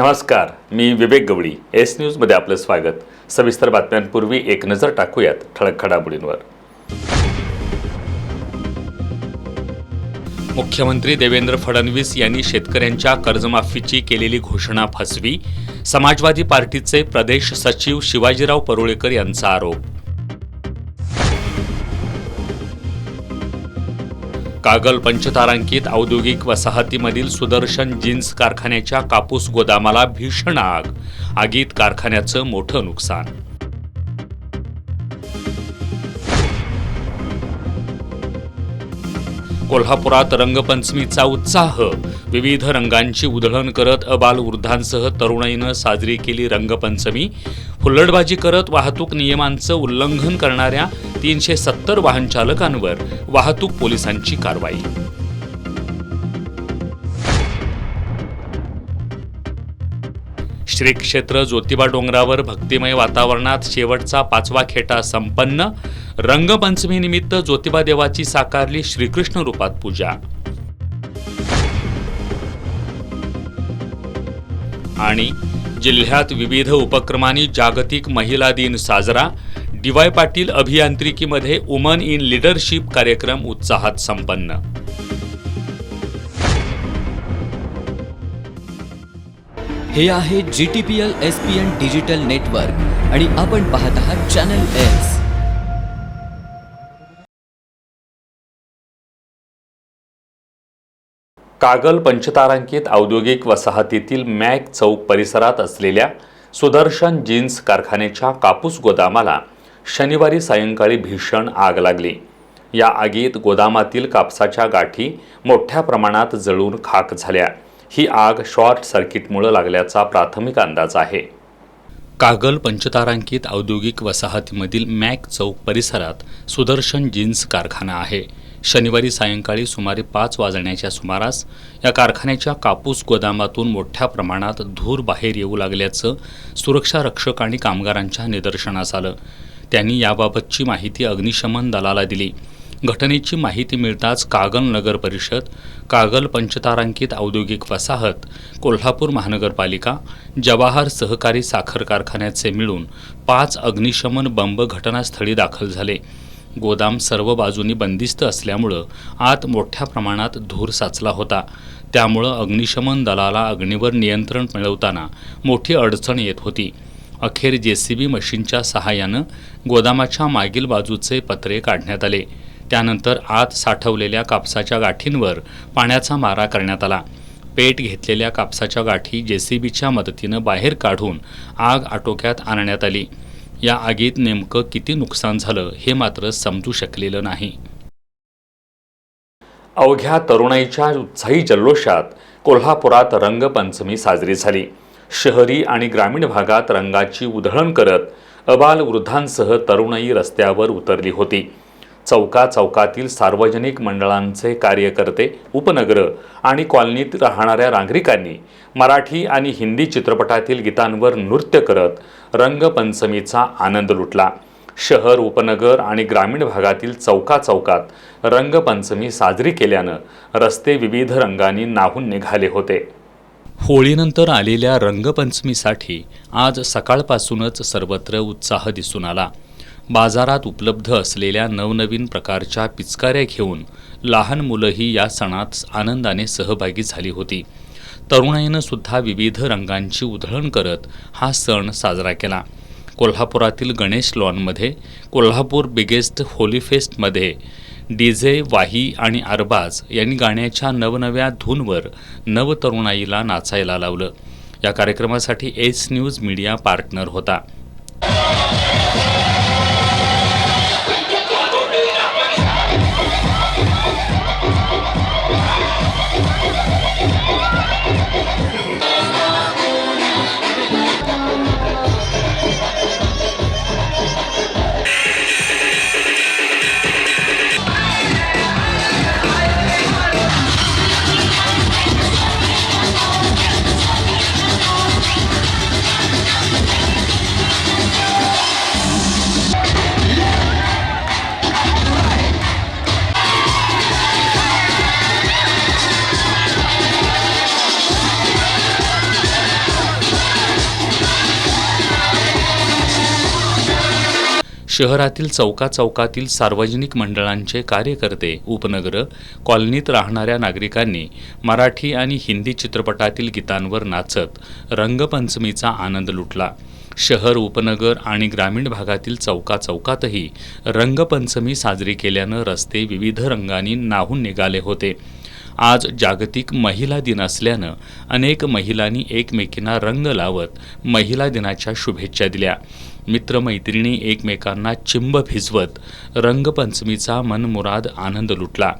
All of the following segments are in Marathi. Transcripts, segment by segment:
नमस्कार, मी विवेक गवळी. एस न्यूजमध्ये आपलं स्वागत. सविस्तर बातम्यांपूर्वी एक नजर टाकूयात ठळक घडामोडींवर. मुख्यमंत्री देवेंद्र फडणवीस यांनी शेतकऱ्यांच्या कर्जमाफीची केलेली घोषणा फसवी. समाजवादी पार्टीचे प्रदेश सचिव शिवाजीराव परुळेकर यांचा आरोप. कागल पंचतारांकित औद्योगिक वसाहतीमधील सुदर्शन जीन्स कारखान्याच्या कापूस गोदामाला भीषण आग. आगीत कारखान्याचं मोठं नुकसान. कोल्हापुरात रंगपंचमीचा उत्साह. विविध रंगांची उधळण करत अबालवृद्धांसह तरुणाईनं साजरी केली रंगपंचमी. हुल्लडबाजी करत वाहतूक नियमांचं उल्लंघन करणाऱ्या 370 वाहन चालकांवर वाहतूक पोलिसांची कारवाई. श्री क्षेत्र ज्योतिबा डोंगरावर भक्तिमय वातावरणात शेवटचा 5वा खेटा संपन्न. रंगपंचमीनिमित्त ज्योतिबा देवाची साकारली श्रीकृष्ण रूपात पूजा. आणि जिल्ह्यात विविध उपक्रमांनी जागतिक महिला दिन साजरा. डी.वाय. पाटील अभियांत्रिकीमध्ये वुमन इन लीडरशिप कार्यक्रम उत्साहात संपन्न. हे आहे GTPL SPN डिजिटल नेटवर्क आणि आपण पाहत आहात चॅनल एस. कागल पंचतारांकित औद्योगिक वसाहतीतील मॅक चौक परिसरात असलेल्या सुदर्शन जीन्स कारखान्याच्या कापूस गोदामाला शनिवारी सायंकाळी भीषण आग लागली. या आगीत गोदामातील कापसाच्या गाठी मोठ्या प्रमाणात जळून खाक झाल्या. ही आग शॉर्ट सर्किटमुळे लागल्याचा प्राथमिक अंदाज आहे. कागल पंचतारांकित औद्योगिक वसाहतीमधील मॅक चौक परिसरात सुदर्शन जीन्स कारखाना आहे. शनिवारी सायंकाळी सुमारे 5 वाजण्याच्या सुमारास या कारखान्याच्या कापूस गोदामातून मोठ्या प्रमाणात धूर बाहेर येऊ लागल्याचं सुरक्षा रक्षक आणि कामगारांच्या निदर्शनास आलं. त्यांनी याबाबतची माहिती अग्निशमन दलाला दिली. घटनेची माहिती मिळताच कागल नगर परिषद, कागल पंचतारांकित औद्योगिक वसाहत, कोल्हापूर महानगरपालिका, जवाहर सहकारी साखर कारखान्याचे मिळून 5 अग्निशमन बंब घटनास्थळी दाखल झाले. गोदाम सर्व बाजूनी बंदिस्त असल्यामुळं आत मोठ्या प्रमाणात धूर साचला होता. त्यामुळं अग्निशमन दलाला अग्नीवर नियंत्रण मिळवताना मोठी अडचण येत होती. अखेर JCB मशीनच्या सहाय्यानं गोदामाच्या मागील बाजूचे पत्रे काढण्यात आले. त्यानंतर आत साठवलेल्या कापसाच्या गाठींवर पाण्याचा मारा करण्यात आला. पेट घेतलेल्या कापसाच्या गाठी JCBच्या मदतीनं बाहेर काढून आग आटोक्यात आणण्यात आली. या आगीत नेमकं किती नुकसान झालं हे मात्र समजू शकलेलं नाही. अवघ्या तरुणाईच्या उत्साही जल्लोषात कोल्हापुरात रंगपंचमी साजरी झाली. शहरी आणि ग्रामीण भागात रंगाची उधळण करत अबालवृद्धांसह तरुणाई रस्त्यावर उतरली होती. चौकाचौकातील सार्वजनिक मंडळांचे कार्यकर्ते, उपनगर आणि कॉलनीत राहणाऱ्या नागरिकांनी मराठी आणि हिंदी चित्रपटातील गीतांवर नृत्य करत रंगपंचमीचा आनंद लुटला. शहर, उपनगर आणि ग्रामीण भागातील चौकाचौकात रंगपंचमी साजरी केल्यानं रस्ते विविध रंगांनी न्हाऊन निघाले होते. होळीनंतर आलेल्या रंगपंचमीसाठी आज सकाळपासूनच सर्वत्र उत्साह दिसून आला. बाजारात उपलब्ध असलेल्या नवनवीन प्रकारच्या पिचकाऱ्या घेऊन लहान मुलंही या सणात आनंदाने सहभागी झाली होती. तरुणाईनं सुद्धा विविध रंगांची उधळण करत हा सण साजरा केला. कोल्हापुरातील गणेश लॉनमध्ये कोल्हापूर बिगेस्ट होली फेस्टमध्ये DJ, वाही आणि अरबाज यांनी गाण्याच्या नवनव्या धूनवर नवतरुणाईला नाचायला लावलं. या कार्यक्रमासाठी एस न्यूज मीडिया पार्टनर होता. शहरातील चौकाचौकातील सार्वजनिक मंडळांचे कार्यकर्ते, उपनगर, कॉलनीत राहणाऱ्या नागरिकांनी मराठी आणि हिंदी चित्रपटातील गीतांवर नाचत रंगपंचमीचा आनंद लुटला. शहर, उपनगर आणि ग्रामीण भागातील चौकाचौकातही रंगपंचमी साजरी केल्यानं रस्ते विविध रंगांनी न्हाऊन निघाले होते. आज जागतिक महिला दिन असल्यानं अनेक महिलांनी एकमेकींना रंग लावत महिला दिनाच्या शुभेच्छा दिल्या. मित्रमैत्रिणी एकमेकांना चिंब भिजवत रंगपंचमीचा मनमुराद आनंद लुटला.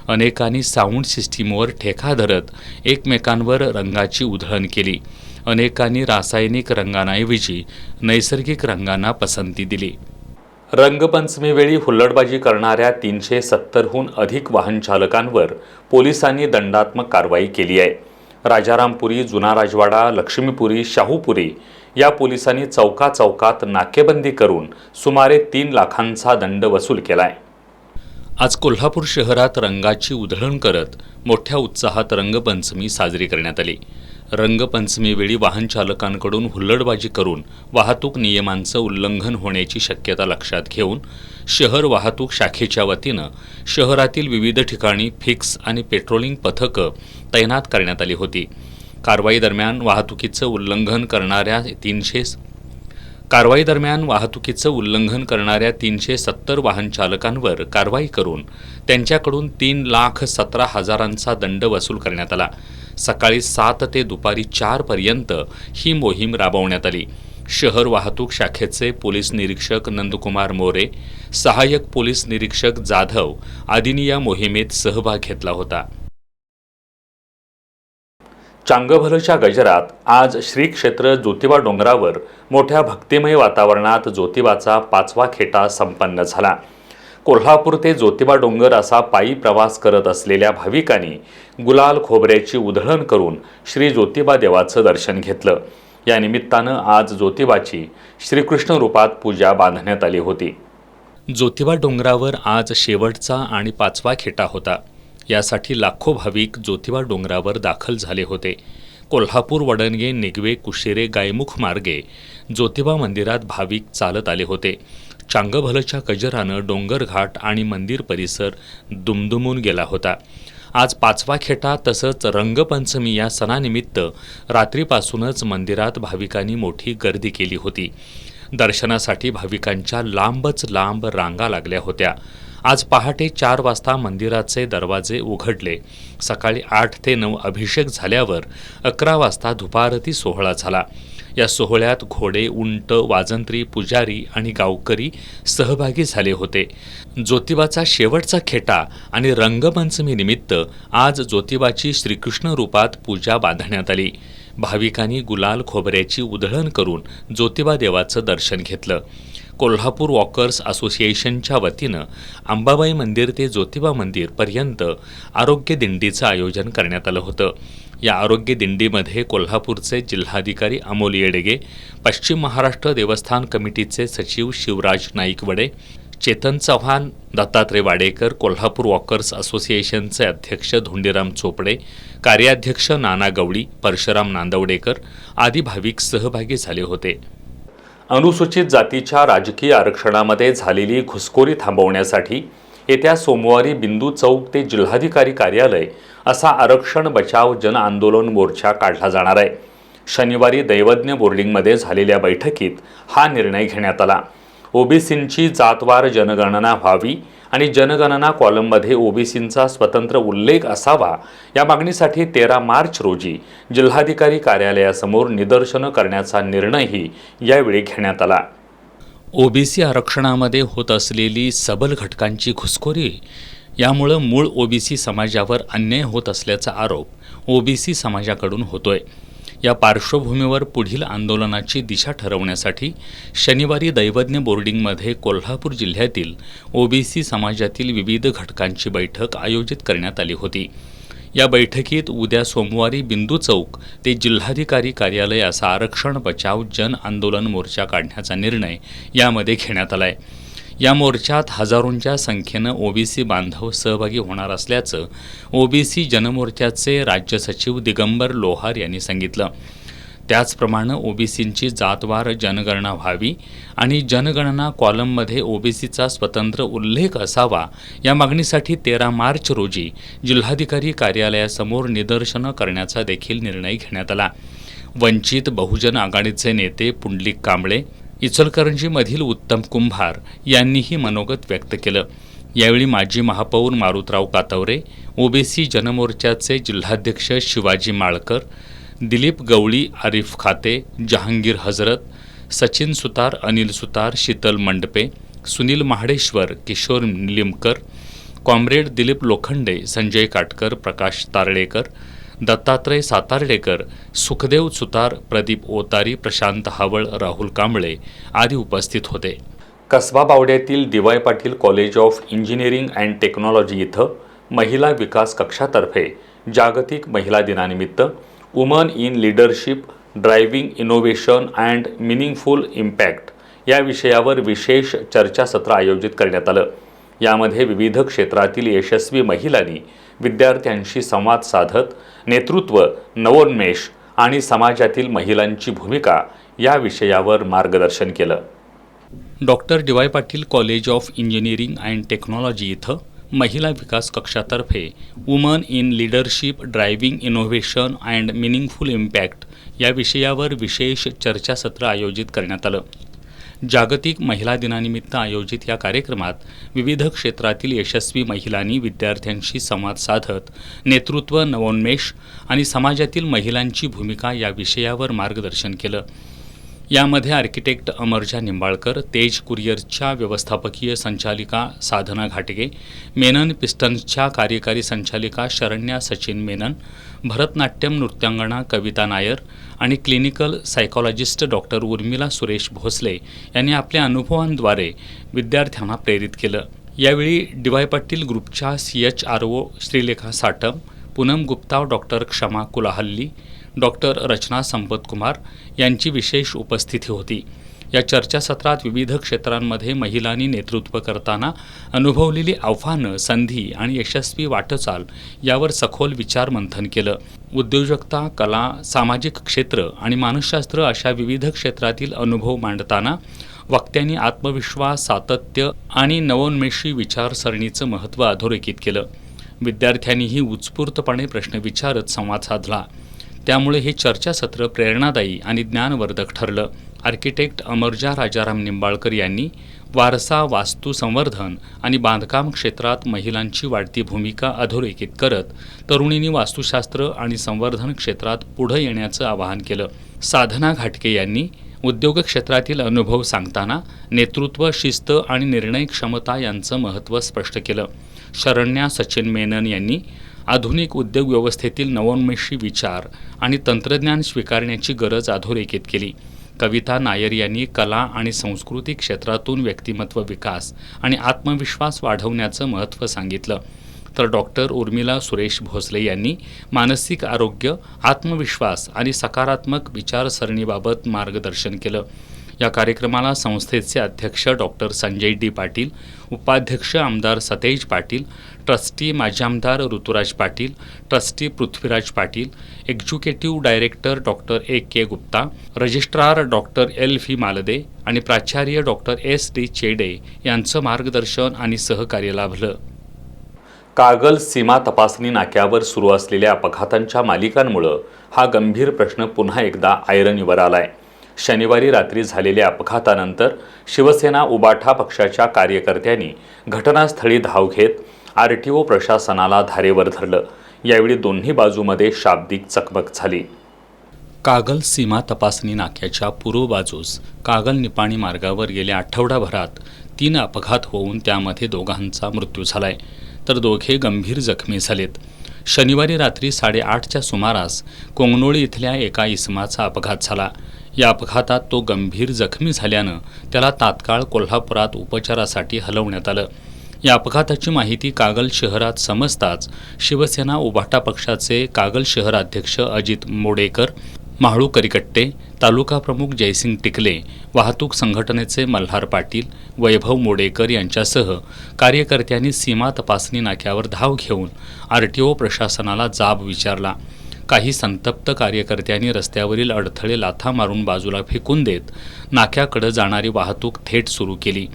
अनेकांनी साऊंड सिस्टीमवर ठेका धरत एकमेकांवर रंगाची उधळण केली. अनेकांनी रासायनिक रंगांऐवजी नैसर्गिक रंगांना पसंती दिली. रंगपंचमीवेळी हुल्लडबाजी करणाऱ्या 370हून अधिक वाहन चालकांवर पोलिसांनी दंडात्मक कारवाई केली आहे. राजारामपुरी, जुना राजवाडा, लक्ष्मीपुरी, शाहूपुरी या पोलिसांनी चौकाचौकात नाकेबंदी करून सुमारे 3 लाखांचा दंड वसूल केलाय. आज कोल्हापूर शहरात रंगाची उधळण करत मोठ्या उत्साहात रंगपंचमी साजरी करण्यात आली. रंगपंचमीवेळी वाहन चालकांकडून हुल्लडबाजी करून वाहतूक नियमांचं उल्लंघन होण्याची शक्यता लक्षात घेऊन शहर वाहतूक शाखेच्या वतीनं शहरातील विविध ठिकाणी फिक्स आणि पेट्रोलिंग पथकं तैनात करण्यात आली होती. कारवाई दरम्यान वाहतुकीचं उल्लंघन करणाऱ्या 370 वाहन चालकांवर कारवाई करून त्यांच्याकडून 3,17,000चा दंड वसूल करण्यात आला. सकाळी 7 ते दुपारी 4 पर्यंत ही मोहीम राबवण्यात आली. शहर वाहतूक शाखेचे पोलीस निरीक्षक नंदकुमार मोरे, सहाय्यक पोलीस निरीक्षक जाधव आदींनी या मोहिमेत सहभाग घेतला होता. चांगभलच्या गजरात आज श्री क्षेत्र ज्योतिबा डोंगरावर मोठ्या भक्तिमय वातावरणात ज्योतिबाचा 5वा खेटा संपन्न झाला. कोल्हापूर ते ज्योतिबा डोंगर असा पायी प्रवास करत असलेल्या भाविकांनी गुलाल खोबऱ्याची उधळण करून श्री ज्योतिबा देवाचं दर्शन घेतलं. या निमित्तानं आज ज्योतिबाची श्रीकृष्ण रूपात पूजा बांधण्यात आली होती. ज्योतिबा डोंगरावर आज शेवटचा आणि 5वा खेटा होता. यासाठी लाखो भाविक ज्योतिबा डोंगरावर दाखल झाले होते. कोल्हापूर, वडणगे, निगवे, कुशेरे, गायमुख मार्गे ज्योतिबा मंदिरात भाविक चालत आले होते. चांगभलच्या गजरानं डोंगरघाट आणि मंदिर परिसर दुमदुमून गेला होता. आज 5वा खेटा तसंच रंगपंचमी या सणानिमित्त रात्रीपासूनच मंदिरात भाविकांनी मोठी गर्दी केली होती. दर्शनासाठी भाविकांच्या लांबच लांब रांगा लागल्या होत्या. आज पहाटे 4 वाजता मंदिराचे दरवाजे उघडले. सकाळी 8 ते 9 अभिषेक झाल्यावर 11 वाजता धुपारती सोहळा झाला. या सोहळ्यात घोडे, उंट, वाजंत्री, पुजारी आणि गावकरी सहभागी झाले होते. ज्योतिबाचा शेवटचा खेटा आणि रंगपंचमीनिमित्त आज ज्योतिबाची श्रीकृष्ण रूपात पूजा बांधण्यात आली. भाविकांनी गुलाल खोबऱ्याची उधळण करून ज्योतिबा देवाचं दर्शन घेतलं. कोल्हापूर वॉकर्स असोसिएशनच्या वतीनं अंबाबाई मंदिर ते ज्योतिबा मंदिर पर्यंत आरोग्य दिंडीचं आयोजन करण्यात आलं होतं. या आरोग्य दिंडीमध्ये कोल्हापूरचे जिल्हाधिकारी अमोल येडगे, पश्चिम महाराष्ट्र देवस्थान कमिटीचे सचिव शिवराज नाईकवडे, चेतन चव्हाण, दत्तात्रय वाडेकर, कोल्हापूर वॉकर्स असोसिएशनचे अध्यक्ष धोंडीराम चोपडे, कार्याध्यक्ष नाना गवळी, परशुराम नांदवडेकर आदी भाविक सहभागी झाले होते. अनुसूचित जातीच्या राजकीय आरक्षणामध्ये झालेली घुसखोरी थांबवण्यासाठी येत्या सोमवारी बिंदू चौक ते जिल्हाधिकारी कार्यालय असा आरक्षण बचाव जन आंदोलन मोर्चा काढला जाणार आहे. शनिवारी दैवज्ञ बोर्डिंगमध्ये झालेल्या बैठकीत हा निर्णय घेण्यात आला. ओबीसींची जातवार जनगणना व्हावी आणि जनगणना कॉलममध्ये ओबीसींचा स्वतंत्र उल्लेख असावा या मागणीसाठी 13 मार्च रोजी जिल्हाधिकारी कार्यालयासमोर निदर्शनं करण्याचा निर्णयही यावेळी घेण्यात आला. ओबीसी आरक्षणामध्ये होत असलेली सबल घटकांची घुसखोरी यामुळं मूळ ओबीसी समाजावर अन्याय होत असल्याचा आरोप ओबीसी समाजाकडून होतोय. या पार्श्वभूमीवर पुढील आंदोलनाची दिशा ठरवण्यासाठी शनिवारी दैवज्ञ बोर्डिंगमध्ये कोल्हापूर जिल्ह्यातील ओबीसी समाजातील विविध घटकांची बैठक आयोजित करण्यात आली होती. या बैठकीत उद्या सोमवारी बिंदू चौक ते जिल्हाधिकारी कार्यालय असा आरक्षण बचाव जन आंदोलन मोर्चा काढण्याचा निर्णय यामध्ये घेण्यात आला आहे. या मोर्चात हजारोंच्या संख्येनं ओबीसी बांधव सहभागी होणार असल्याचं ओबीसी जनमोर्चाचे राज्य सचिव दिगंबर लोहार यांनी सांगितलं. त्याचप्रमाणे ओबीसींची जातवार जनगणना व्हावी आणि जनगणना कॉलममध्ये ओबीसीचा स्वतंत्र उल्लेख असावा या मागणीसाठी 13 मार्च रोजी जिल्हाधिकारी कार्यालयासमोर निदर्शनं करण्याचा देखील निर्णय घेण्यात आला. वंचित बहुजन आघाडीचे नेते पुंडलिक कांबळे, इचलकरंजीमधील उत्तम कुंभार यांनीही मनोगत व्यक्त केलं. यावेळी माजी महापौर मारुतराव कातवरे, ओबीसी जनमोर्चाचे जिल्हाध्यक्ष शिवाजी माळकर, दिलीप गवळी, आरिफ खाते, जहांगीर हजरत, सचिन सुतार, अनिल सुतार, शीतल मंडपे, सुनील महाडेश्वर, किशोर निलिमकर, कॉम्रेड दिलीप लोखंडे, संजय काटकर, प्रकाश तारळेकर, दत्तात्रय सातार्डेकर, सुखदेव सुतार, प्रदीप ओतारी, प्रशांत हावळ, राहुल कांबळे आदी उपस्थित होते. कसबा बावड्यातील D Y. Patil college of engineering and technology इथं महिला विकास कक्षातर्फे जागतिक महिला दिनानिमित्त woman in leadership driving innovation and meaningful impact या विषयावर विशेष चर्चासत्र आयोजित करण्यात आलं. यामध्ये विविध क्षेत्रातील यशस्वी महिलांनी विद्यार्थ्यांशी संवाद साधत नेतृत्व, नवोन्मेष आणि समाजातील महिलांची भूमिका या विषयावर मार्गदर्शन केलं. Doctor D Y. Patil college of engineering and technology इथं महिला विकास कक्षातर्फे woman in leadership driving innovation and meaningful impact या विषयावर विशेष चर्चासत्र आयोजित करण्यात आलं. जागतिक महिला दिनानिमित्त आयोजित या कार्यक्रमात विविध क्षेत्रातील यशस्वी महिलांनी विद्यार्थ्यांशी संवाद साधत नेतृत्व, नवोन्मेष आणि समाजातील महिलांची भूमिका या विषयावर मार्गदर्शन केलं. यामध्ये आर्किटेक्ट अमरजा निंबाळकर, तेज कुरिअरच्या व्यवस्थापकीय संचालिका साधना घाटगे, मेनन पिस्टन्सच्या कार्यकारी संचालिका शरण्या सचिन मेनन, भरतनाट्यम नृत्यांगना कविता नायर आणि clinical psychologist doctor Urmila Suresh Bhosale यांनी आपल्या अनुभवांद्वारे विद्यार्थ्यांना प्रेरित केलं. यावेळी डी.वाय. पाटील ग्रुपच्या CHRO श्रीलेखा साटम, पूनम गुप्ता, डॉक्टर क्षमा कुलाहल्ली, डॉक्टर रचना संपतकुमार यांची विशेष उपस्थिती होती. या चर्चासत्रात विविध क्षेत्रांमध्ये महिलांनी नेतृत्व करताना अनुभवलेली आव्हानं, संधी आणि यशस्वी वाटचाल यावर सखोल विचारमंथन केलं. उद्योजकता, कला, सामाजिक क्षेत्र आणि मानसशास्त्र अशा विविध क्षेत्रातील अनुभव मांडताना वक्त्यांनी आत्मविश्वास, सातत्य आणि नवोन्मेषी विचारसरणीचं महत्त्व अधोरेखित केलं. विद्यार्थ्यांनीही उत्स्फूर्तपणे प्रश्न विचारत संवाद साधला. त्यामुळे हे चर्चासत्र प्रेरणादायी आणि ज्ञानवर्धक ठरलं. आर्किटेक्ट अमरजा राजाराम निंबाळकर यांनी वारसा, वास्तू संवर्धन आणि बांधकाम क्षेत्रात महिलांची वाढती भूमिका अधोरेखित करत तरुणींनी वास्तुशास्त्र आणि संवर्धन क्षेत्रात पुढे येण्याचं आवाहन केलं. साधना घाटगे यांनी उद्योग क्षेत्रातील अनुभव सांगताना नेतृत्व, शिस्त आणि निर्णय क्षमता यांचं महत्त्व स्पष्ट केलं. शरण्या सचिन मेनन यांनी आधुनिक उद्योग व्यवस्थेतील नवोन्मेषी विचार आणि तंत्रज्ञान स्वीकारण्याची गरज अधोरेखित केली. कविता नायर यांनी कला आणि संस्कृती क्षेत्रातून व्यक्तिमत्व विकास आणि आत्मविश्वास वाढवण्याचं महत्त्व सांगितलं. तर डॉक्टर उर्मिला सुरेश भोसले यांनी मानसिक आरोग्य, आत्मविश्वास आणि सकारात्मक विचारसरणीबाबत मार्गदर्शन केलं. या कार्यक्रमाला संस्थेचे अध्यक्ष डॉक्टर संजय डी पाटील, उपाध्यक्ष आमदार सतेज पाटील, ट्रस्टी माजी आमदार Ruturaj Patil, trustee Prithviraj Patil, executive director doctor A.K. Gupta, registrar doctor L.V. Malde आणि प्राचार्य डॉक्टर S.D. चेडे यांचं मार्गदर्शन आणि सहकार्य लाभलं. कागल सीमा तपासणी नाक्यावर सुरू असलेल्या अपघातांच्या मालिकांमुळे हा गंभीर प्रश्न पुन्हा एकदा ऐरणीवर आलाय. शनिवारी रात्री झालेल्या अपघातानंतर शिवसेना उबाठा पक्षाच्या कार्यकर्त्यांनी घटनास्थळी धाव घेत RTO प्रशासनाला धारेवर धरलं. यावेळी दोन्ही बाजूमध्ये शाब्दिक चकमक झाली. कागल सीमा तपासणी नाक्याच्या पूर्व बाजूस कागल निपाणी मार्गावर गेल्या आठवडाभरात 3 अपघात होऊन त्यामध्ये दोघांचा मृत्यू झालाय, तर दोघे गंभीर जखमी झालेत. शनिवारी रात्री 8:30च्या सुमारास कोंगनोळी इथल्या एका इसमाचा अपघात झाला. या अपघातात तो गंभीर जखमी झाल्यानं त्याला तात्काळ कोल्हापुरात उपचारासाठी हलवण्यात आलं. या अपघाताची माहिती कागल शहरात समजताच शिवसेना उबाटा पक्षाचे कागल शहराध्यक्ष अजित मोडेकर, माहळू करिकट्टे, तालुका प्रमुख जयसिंग टिकले, वाहतूक संघटनेचे मल्हार पाटील, वैभव मोडेकर यांच्यासह कार्यकर्त्यांनी सीमा तपासणी नाक्यावर धाव घेऊन RTO प्रशासनाला जाब विचारला. काही संतप्त कार्यकर्त्यांनी रस्त्यावरील अडथळे लाथा मारून बाजूला फेकून देत नाक्याकडे जाणारी वाहतूक थेट सुरू केली.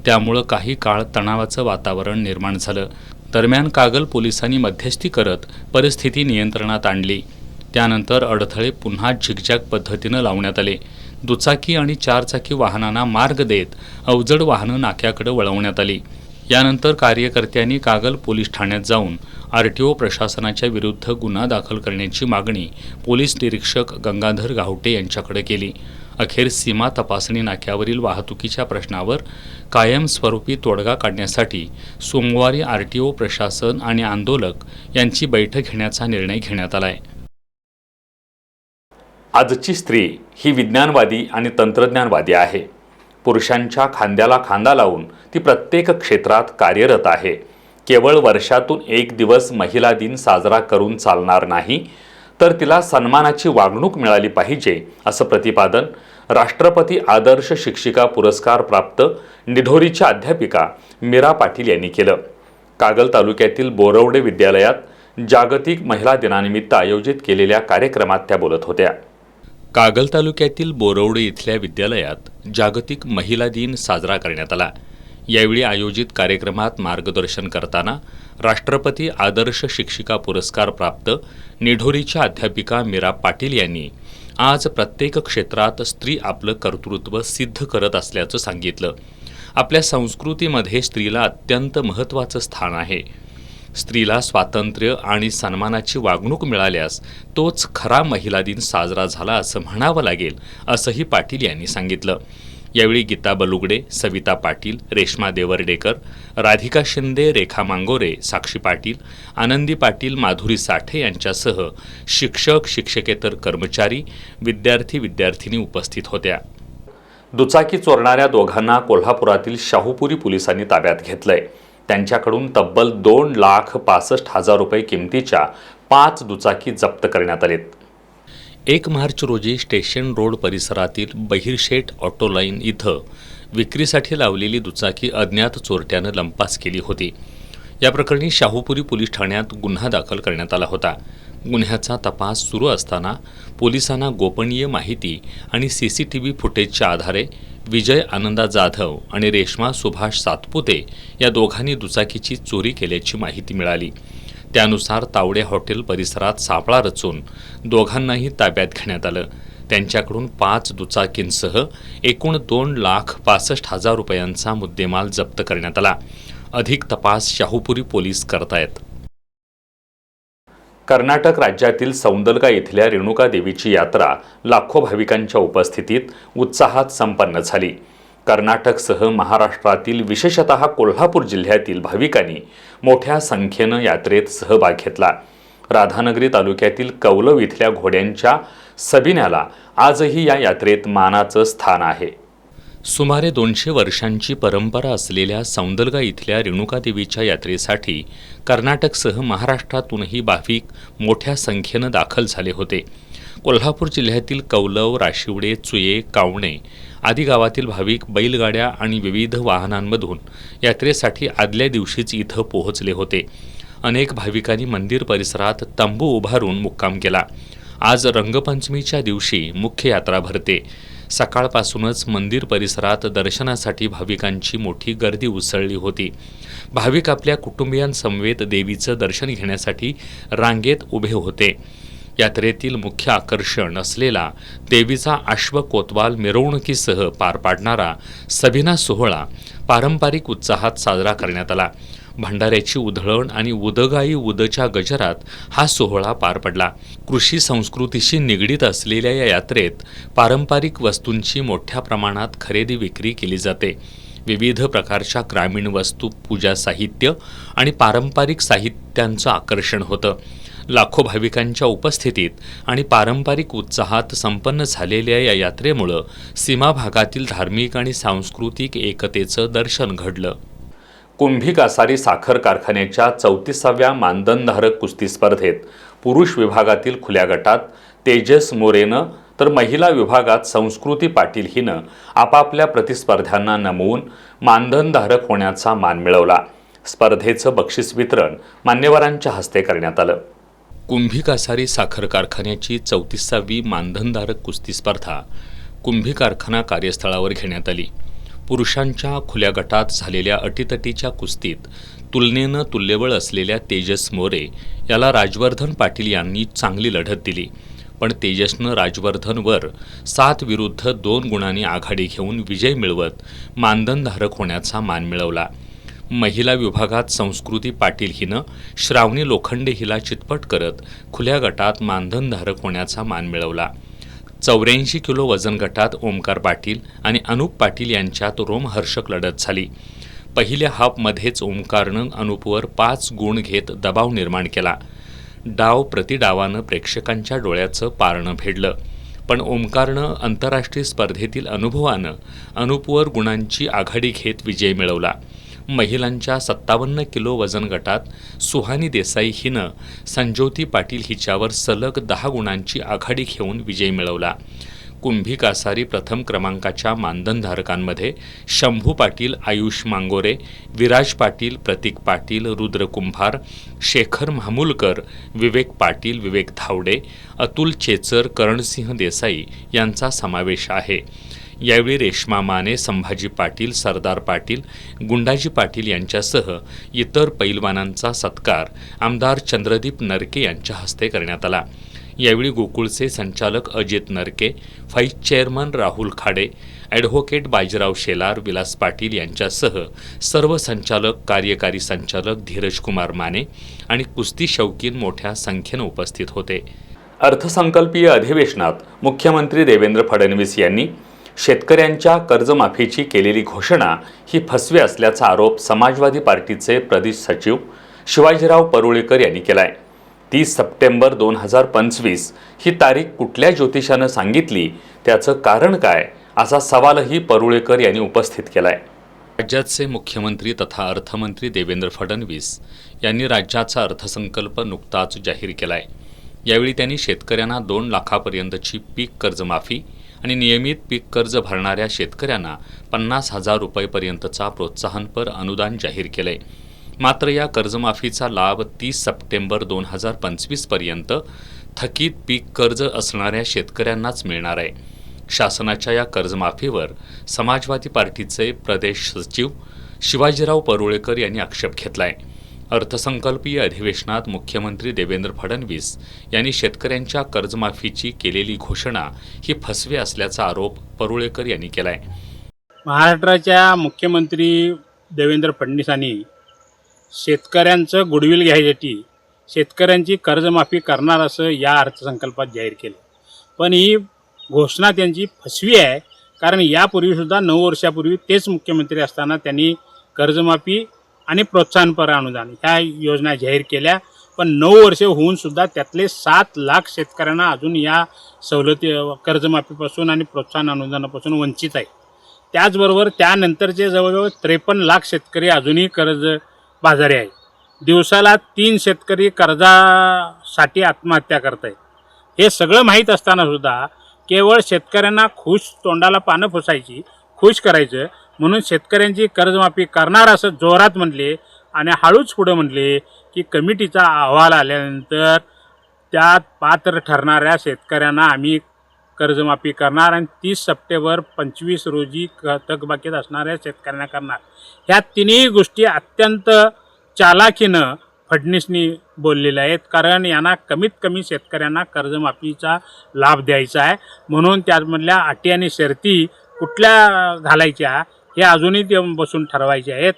त्यामुळं काही काळ तणावाचं वातावरण निर्माण झालं. दरम्यान कागल पोलिसांनी मध्यस्थी करत परिस्थिती नियंत्रणात आणली. त्यानंतर अडथळे पुन्हा झिगझॅग पद्धतीनं लावण्यात आले. दुचाकी आणि चारचाकी वाहनांना मार्ग देत अवजड वाहनं नाक्याकडे वळवण्यात आली. यानंतर कार्यकर्त्यांनी कागल पोलीस ठाण्यात जाऊन RTO प्रशासनाच्या विरुद्ध गुन्हा दाखल करण्याची मागणी पोलीस निरीक्षक गंगाधर गावटे यांच्याकडे केली. अखेर सीमा तपासणी नाक्यावरील वाहतुकीच्या प्रश्नावर कायमस्वरूपी तोडगा काढण्यासाठी सोमवारी RTO प्रशासन आणि आंदोलक यांची बैठक घेण्याचा निर्णय घेण्यात आला आहे. आजची स्त्री ही विज्ञानवादी आणि तंत्रज्ञानवादी आहे. पुरुषांच्या खांद्याला खांदा लावून ती प्रत्येक क्षेत्रात कार्यरत आहे. केवळ वर्षातून एक दिवस महिला दिन साजरा करून चालणार नाही, तर तिला सन्मानाची वागणूक मिळाली पाहिजे, असं प्रतिपादन राष्ट्रपती आदर्श शिक्षिका पुरस्कार प्राप्त निढोरीच्या अध्यापिका मीरा पाटील यांनी केलं. कागल तालुक्यातील बोरवडे विद्यालयात जागतिक महिला दिनानिमित्त आयोजित केलेल्या कार्यक्रमात त्या बोलत होत्या. कागल तालुक्यातील बोरवडे इथल्या विद्यालयात जागतिक महिला दिन साजरा करण्यात आला. यावेळी आयोजित कार्यक्रमात मार्गदर्शन करताना राष्ट्रपती आदर्श शिक्षिका पुरस्कार प्राप्त निढोरीच्या अध्यापिका मीरा पाटील यांनी आज प्रत्येक क्षेत्रात स्त्री आपलं कर्तृत्व सिद्ध करत असल्याचं सांगितलं. आपल्या संस्कृतीमध्ये स्त्रीला अत्यंत महत्त्वाचं स्थान आहे. स्त्रीला स्वातंत्र्य आणि सन्मानाची वागणूक मिळाल्यास तोच खरा महिला दिन साजरा झाला असं म्हणावं लागेल, असंही पाटील यांनी सांगितलं. यावेळी गीता बलुगडे, सविता पाटील, रेश्मा देवर्डेकर, राधिका शिंदे, रेखा मांगोरे, साक्षी पाटील, आनंदी पाटील, माधुरी साठे यांच्यासह शिक्षक, शिक्षकेतर कर्मचारी, विद्यार्थी, विद्यार्थिनी उपस्थित होत्या. दुचाकी चोरणाऱ्या दोघांना कोल्हापुरातील शाहूपुरी पोलिसांनी ताब्यात घेतलंय. त्यांच्याकडून तब्बल 2,65,000 रुपये किमतीच्या 5 दुचाकी जप्त करण्यात आलेत. 1 मार्च रोजी स्टेशन रोड परिसरातील बहिरशेठ ऑटो लाईन इथं विक्रीसाठी लावलेली दुचाकी अज्ञात चोरट्यानं लंपास केली होती. या प्रकरणी शाहूपुरी पोलीस ठाण्यात गुन्हा दाखल करण्यात आला होता. गुन्ह्याचा तपास सुरू असताना पोलिसांना गोपनीय माहिती आणि CCTV फुटेजच्या आधारे विजय आनंदा जाधव आणि रेश्मा सुभाष सातपुते या दोघांनी दुचाकीची चोरी केल्याची माहिती मिळाली. त्यानुसार तावडे हॉटेल परिसरात सापळा रचून दोघांनाही ताब्यात घेण्यात आलं. त्यांच्याकडून 5 दुचाकींसह एकूण 2,65,000 रुपयांचा मुद्देमाल जप्त करण्यात आला. अधिक तपास शाहूपुरी पोलीस करतायत. कर्नाटक राज्यातील सौंदलगा इथल्या रेणुका देवीची यात्रा लाखो भाविकांच्या उपस्थितीत उत्साहात संपन्न झाली. कर्नाटकसह महाराष्ट्रातील विशेषतः कोल्हापूर जिल्ह्यातील भाविकांनी मोठ्या संख्येनं यात्रेत सहभाग घेतला. राधानगरी तालुक्यातील कौलव इथल्या घोड्यांच्या सबिन्याला आजही या यात्रेत मानाचं स्थान आहे. सुमारे 200 वर्षांची परंपरा असलेल्या सौंदलगा इथल्या रेणुका देवीच्या यात्रेसाठी कर्नाटकसह महाराष्ट्रातूनही भाविक मोठ्या संख्येनं दाखल झाले होते. कोल्हापूर जिल्ह्यातील कौलव, राशिवडे, चुये, कावणे आदी गावातील भाविक बैलगाड्या आणि विविध वाहनांमधून यात्रेसाठी आदल्या दिवशीच इथं पोहोचले होते. अनेक भाविकांनी मंदिर परिसरात तंबू उभारून मुक्काम केला. आज रंगपंचमीच्या दिवशी मुख्य यात्रा भरते. सकाळपासूनच मंदिर परिसरात दर्शनासाठी भाविकांची मोठी गर्दी उसळली होती. भाविक आपल्या कुटुंबियांसमवेत देवीचं दर्शन घेण्यासाठी रांगेत उभे होते. यात्रेतील मुख्य आकर्षण असलेला देवीचा अश्व कोतवाल मिरवणुकीसह पार पाडणारा सबिना सोहळा पारंपरिक उत्साहात साजरा करण्यात आला. भंडाऱ्याची उधळण आणि उदगाई उदच्या गजरात हा सोहळा पार पडला. कृषी संस्कृतीशी निगडीत असलेल्या या यात्रेत पारंपरिक वस्तूंची मोठ्या प्रमाणात खरेदी विक्री केली जाते. विविध प्रकारच्या ग्रामीण वस्तू, पूजा साहित्य आणि पारंपरिक साहित्यांचं आकर्षण होतं. लाखो भाविकांच्या उपस्थितीत आणि पारंपरिक उत्साहात संपन्न झालेल्या या यात्रेमुळं सीमा भागातील धार्मिक आणि सांस्कृतिक एकतेचं दर्शन घडलं. कुंभी कासारी साखर कारखान्याच्या 34व्या मानधनधारक कुस्ती स्पर्धेत पुरुष विभागातील खुल्या गटात तेजस मोरेनं तर महिला विभागात संस्कृती पाटील हिनं आपापल्या प्रतिस्पर्ध्यांना नमवून मानधनधारक होण्याचा मान मिळवला. स्पर्धेचं बक्षीस वितरण मान्यवरांच्या हस्ते करण्यात आलं. कुंभी कासारी साखर कारखान्याची 34वी मानधनधारक कुस्ती स्पर्धा कुंभी कारखाना कार्यस्थळावर घेण्यात आली. पुरुषांच्या खुल्या गटात झालेल्या अटीतटीच्या कुस्तीत तुलनेनं तुल्यबळ असलेल्या तेजस मोरे याला राजवर्धन पाटील यांनी चांगली लढत दिली. पण तेजसनं राजवर्धनवर 7 विरुद्ध 2 गुणांनी आघाडी घेऊन विजय मिळवत मानधनधारक होण्याचा मान मिळवला. महिला विभागात संस्कृती पाटील हिनं श्रावणी लोखंडे हिला चितपट करत खुल्या गटात मानधनधारक होण्याचा मान मिळवला. 84 किलो वजन गटात ओमकार पाटील आणि अनुप पाटील यांच्यात रोमहर्षक लढत झाली. पहिल्या हाफमध्येच ओमकारनं अनुपवर 5 गुण घेत दबाव निर्माण केला. डाव प्रतिडावानं प्रेक्षकांच्या डोळ्याचं पारणं फेडलं. पण ओमकारनं आंतरराष्ट्रीय स्पर्धेतील अनुभवानं अनुपवर गुणांची आघाडी घेत विजय मिळवला. महिलांच्या 57 किलो वजन गटात सुहानी देसाई हिनं संज्योती पाटील हिच्यावर सलग 10 गुणांची आघाडी घेऊन विजय मिळवला. कुंभी कासारी प्रथम क्रमांकाच्या मानधनधारकांमध्ये शंभू पाटील, आयुष मांगोरे, विराज पाटील, प्रतीक पाटील, रुद्र कुंभार, शेखर मामुलकर, विवेक पाटील, विवेक धावडे, अतुल चेचर, करणसिंह देसाई यांचा समावेश आहे. यावेळी रेश्मा माने, संभाजी पाटील, सरदार पाटील, गुंडाजी पाटील यांच्यासह इतर पैलवानांचा सत्कार आमदार चंद्रदीप नरके यांच्या हस्ते करण्यात आला. यावेळी गोकुळचे संचालक Ajit Narke, vice chairman Rahul Khade, advocate Bajirao Shelar, Vilas Patil यांच्यासह सर्व संचालक, कार्यकारी संचालक, धीरज कुमार माने आणि कुस्ती शौकीन मोठ्या संख्येनं उपस्थित होते. अर्थसंकल्पीय अधिवेशनात मुख्यमंत्री देवेंद्र फडणवीस यांनी शेतकऱ्यांच्या कर्जमाफीची केलेली घोषणा ही फसवी असल्याचा आरोप समाजवादी पार्टीचे प्रदेश सचिव शिवाजीराव परुळेकर यांनी केलाय. 30 सप्टेंबर 2025 ही तारीख कुठल्या ज्योतिषानं सांगितली, त्याचं कारण काय, असा सवालही परुळेकर यांनी उपस्थित केलाय. राज्याचे मुख्यमंत्री तथा अर्थमंत्री देवेंद्र फडणवीस यांनी राज्याचा अर्थसंकल्प नुकताच जाहीर केलाय. यावेळी त्यांनी शेतकऱ्यांना 2 लाखापर्यंतची पीक कर्जमाफी आणि नियमित पीक कर्ज भरणाऱ्या शेतकऱ्यांना 50,000 रुपयेपर्यंतचा प्रोत्साहनपर अनुदान जाहीर केलंय. मात्र या कर्जमाफीचा लाभ 30 सप्टेंबर 2025 पर्यंत थकीत पीक कर्ज असणाऱ्या शेतकऱ्यांनाच मिळणार आहे. शासनाच्या या कर्जमाफीवर समाजवादी पार्टीचे प्रदेश सचिव शिवाजीराव परुळेकर यांनी आक्षेप घेतलाय. अर्थसंकल्पीय अधिवेशनात मुख्यमंत्री देवेंद्र फडणवीस यांनी शेतकऱ्यांच्या कर्जमाफीची केलेली घोषणा ही फसवी असल्याचा आरोप परुळेकर यांनी केलाय. महाराष्ट्राच्या मुख्यमंत्री देवेंद्र फडणवीसांनी शेतकऱ्यांचं गुडविल घ्यायसाठी शेतकऱ्यांची कर्जमाफी करणार असं या अर्थसंकल्पात जाहीर केलं. पण ही घोषणा त्यांची फसवी आहे. कारण यापूर्वीसुद्धा 9 वर्षापूर्वी तेच मुख्यमंत्री असताना त्यांनी कर्जमाफी आणि प्रोत्साहनपर अनुदान ह्या योजना जाहीर केल्या. पण 9 वर्ष होऊनसुद्धा त्यातले 7 लाख शेतकऱ्यांना अजून या सवलती कर्जमाफीपासून आणि प्रोत्साहन अनुदानापासून वंचित आहे. त्याचबरोबर त्यानंतरचे जवळजवळ 53 लाख शेतकरी अजूनही कर्ज बाजारी आहे. दिवसाला 3 शेतकरी कर्जासाठी आत्महत्या करत आहेत. हे सगळं माहीत असतानासुद्धा केवळ शेतकऱ्यांना तोंडाला पानं फुसायची, खुश करायचं म्हणून शेतकऱ्यांची कर्जमाफी करणार असं जोरात म्हणले आणि हळूच पुढं म्हणले की कमिटीचा अहवाल आल्यानंतर त्यात पात्र ठरणाऱ्या शेतकऱ्यांना आम्ही कर्जमाफी करणार आणि 30 सप्टेंबर 25 रोजी थकबाकीत असणाऱ्या शेतकऱ्यांना करणार. ह्या तिन्ही गोष्टी अत्यंत चालाखीनं फडणवीसनी बोललेल्या आहेत. कारण यांना कमीत कमी शेतकऱ्यांना कर्जमाफीचा लाभ द्यायचा आहे. म्हणून त्यामधल्या अटी आणि शर्ती कुठल्या घालायच्या हे अजूनही ते बसून ठरवायचे आहेत.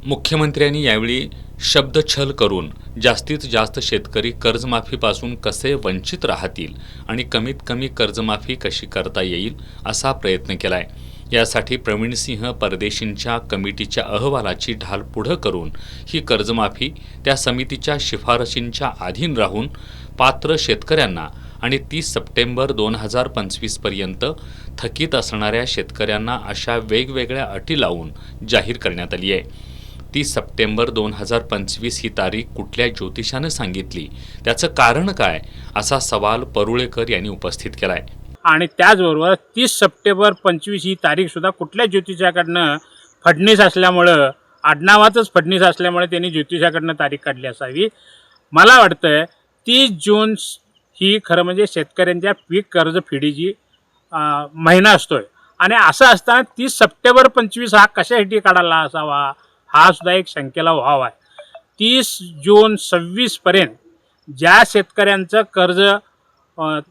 मुख्यमंत्र्यांनी यावेळी शब्दछल करून जास्तीत जास्त शेतकरी कर्जमाफीपासून कसे वंचित राहतील आणि कमीत कमी कर्जमाफी कशी करता येईल असा प्रयत्न केलाय. यासाठी प्रवीण सिंह परदेशींच्या कमिटीच्या अहवालाची ढाल पुढं करून ही कर्जमाफी त्या समितीच्या शिफारशींच्या अधीन राहून पात्र शेतकऱ्यांना आणि 30 सप्टेंबर 2025 पर्यंत थकीत असणाऱ्या शेतकऱ्यांना अशा वेगवेगळ्या अटी लावून जाहीर करण्यात आली आहे. 30 सप्टेंबर 2025 ही तारीख कुठल्या ज्योतिषानं सांगितली, त्याचं कारण काय, असा सवाल परुळेकर यांनी उपस्थित केलाय. आणि त्याचबरोबर 30 सप्टेंबर 25 ही तारीखसुद्धा कुठल्या ज्योतिषाकडनं फडणवीस असल्यामुळं, आडनावातच फडणवीस असल्यामुळे त्यांनी ज्योतिषाकडनं तारीख काढली असावी. मला वाटतं 30 जून ही खरं म्हणजे शेतकऱ्यांच्या पीक कर्जफेडीची महिना असतोय आणि असं असताना 30 सप्टेंबर 25 हा कशासाठी काढायला असावा हा सुद्धा एक शंकेला वाव आहे. 30 जून 26पर्यंत ज्या शेतकऱ्यांचं कर्ज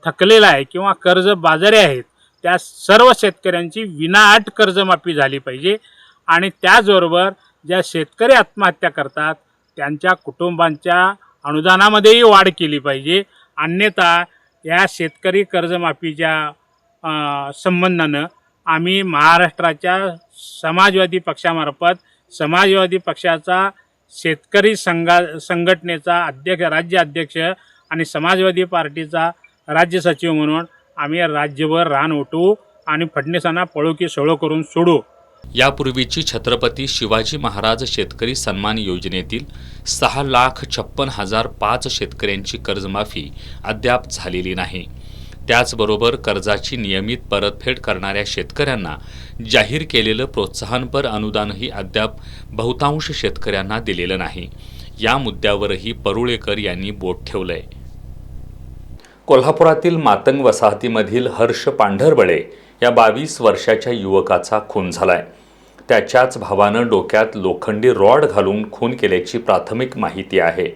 थकलेलं आहे किंवा कर्ज बाजारी आहेत त्या सर्व शेतकऱ्यांची विनाअट कर्जमाफी झाली पाहिजे आणि त्याचबरोबर ज्या शेतकरी आत्महत्या करतात त्यांच्या कुटुंबांच्या अनुदानामध्येही वाढ केली पाहिजे. अन्यथा या शेतकरी कर्जमाफीच्या संबंधानं आम्ही महाराष्ट्राच्या समाजवादी पक्षामार्फत समाजवादी पक्षाचा शेतकरी संघटनेचा राज्य अध्यक्ष आणि समाजवादी पार्टीचा राज्य सचिव म्हणून आम्ही राज्यभर रान उठवू आणि फडणवीसांना पळो की सोळो करून सोडू. यापूर्वीची छत्रपती शिवाजी महाराज शेतकरी सन्मान योजनेतील 6,56,005 शेतकऱ्यांची कर्जमाफी अद्याप झालेली नाही. त्याचबरोबर कर्जाची नियमित परतफेड करणाऱ्या शेतकऱ्यांना जाहीर केलेलं प्रोत्साहनपर अनुदानही अद्याप बहुतांश शेतकऱ्यांना दिलेलं नाही. या मुद्द्यावरही परुळेकर यांनी बोट ठेवलंय. कोल्हापुरातील मातंग वसाहतीमधील हर्ष पांढरबळे या 22 वर्षाच्या युवकाचा खून झालाय. त्याच्याच भावानं डोक्यात लोखंडी रॉड घालून खून केल्याची प्राथमिक माहिती आहे.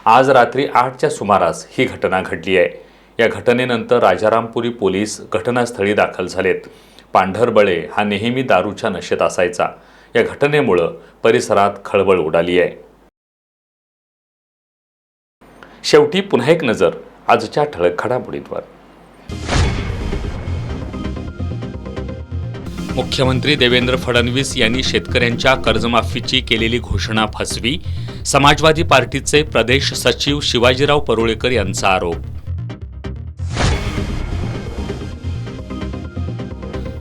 आज रात्री 8च्या सुमारास ही घटना घडली आहे. या घटनेनंतर राजारामपुरी पोलीस घटनास्थळी दाखल झालेत. पांढरबळे हा नेहमी दारूच्या नशेत असायचा. या घटनेमुळं परिसरात खळबळ उडाली आहे. शेवटी पुन्हा एक नजर आजच्या ठळक घडामोडींवर. मुख्यमंत्री देवेंद्र फडणवीस यांनी शेतकऱ्यांच्या कर्जमाफीची केलेली घोषणा फसवी. समाजवादी पार्टीचे प्रदेश सचिव शिवाजीराव परुळेकर यांचा आरोप.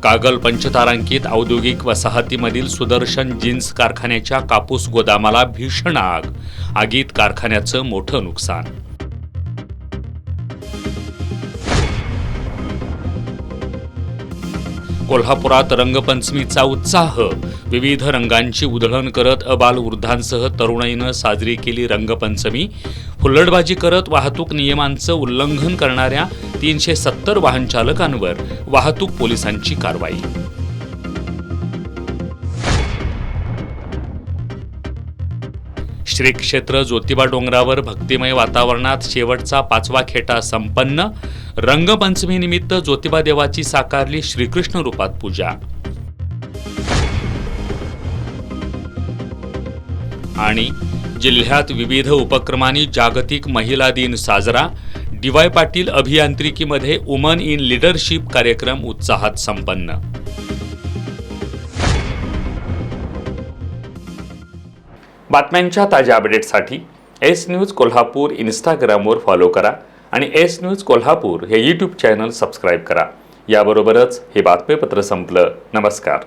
कागल पंचतारांकित औद्योगिक वसाहतीमधील सुदर्शन जीन्स कारखान्याच्या कापूस गोदामाला भीषण आग. आगीत कारखान्याचं मोठं नुकसान. कोल्हापुरात रंगपंचमीचा उत्साह. विविध रंगांची उधळण करत अबालवृद्धांसह तरुणाईनं साजरी केली रंगपंचमी. हुल्लडबाजी करत वाहतूक नियमांचं उल्लंघन करणाऱ्या 370 वाहन चालकांवर वाहतूक पोलिसांची कारवाई. श्री क्षेत्र ज्योतिबा डोंगरावर भक्तिमय वातावरणात शेवटचा 5वा खेटा संपन्न. रंगपंचमीनिमित्त ज्योतिबा देवाची साकारली श्रीकृष्ण रूपात पूजा. आणि जिल्ह्यात विविध उपक्रमांनी जागतिक महिला दिन साजरा. डी.वाय. पाटील अभियांत्रिकीमध्ये वुमन इन लीडरशिप कार्यक्रम उत्साहात संपन्न. बातम्यांच्या ताज्या अपडेट्ससाठी एस न्यूज कोल्हापूर इंस्टाग्रामवर फॉलो करा आणि एस न्यूज कोल्हापूर हे यूट्यूब चॅनल सबस्क्राईब करा. याबरोबरच हे बातमीपत्र संपलं. नमस्कार.